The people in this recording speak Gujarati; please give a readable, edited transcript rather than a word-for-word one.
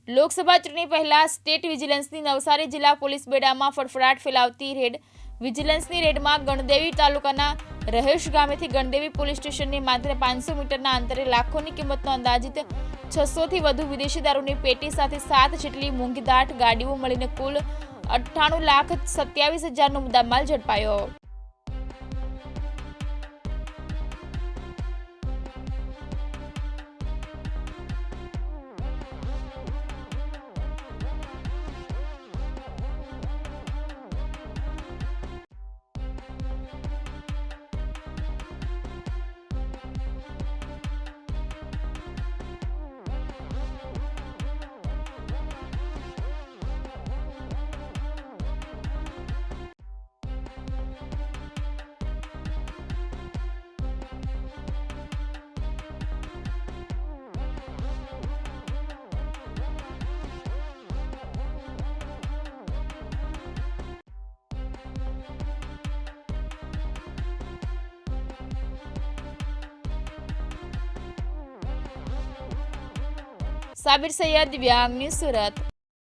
લોકસભા ચૂંટણી પહેલા સ્ટેટ વિજિલન્સની નવસારી જિલ્લા પોલીસ બેડામાં ફફડાટ ફેલાવતી રેડ. વિજિલન્સની રેડમાં ગણદેવી તાલુકાના રહેશ ગામેથી ગણદેવી પોલીસ સ્ટેશનની માત્ર 500 મીટરના અંતરે લાખોની કિંમતનો અંદાજિત 600થી વધુ વિદેશી દારૂની પેટી સાથે 7 જેટલી મોંઘીદાટ ગાડીઓ મળીને કુલ 98,27,000નો મુદ્દામાલ ઝડપાયો. સાબિર સૈયદ, દિવ્યાંગ ન્યૂઝ, સુરત.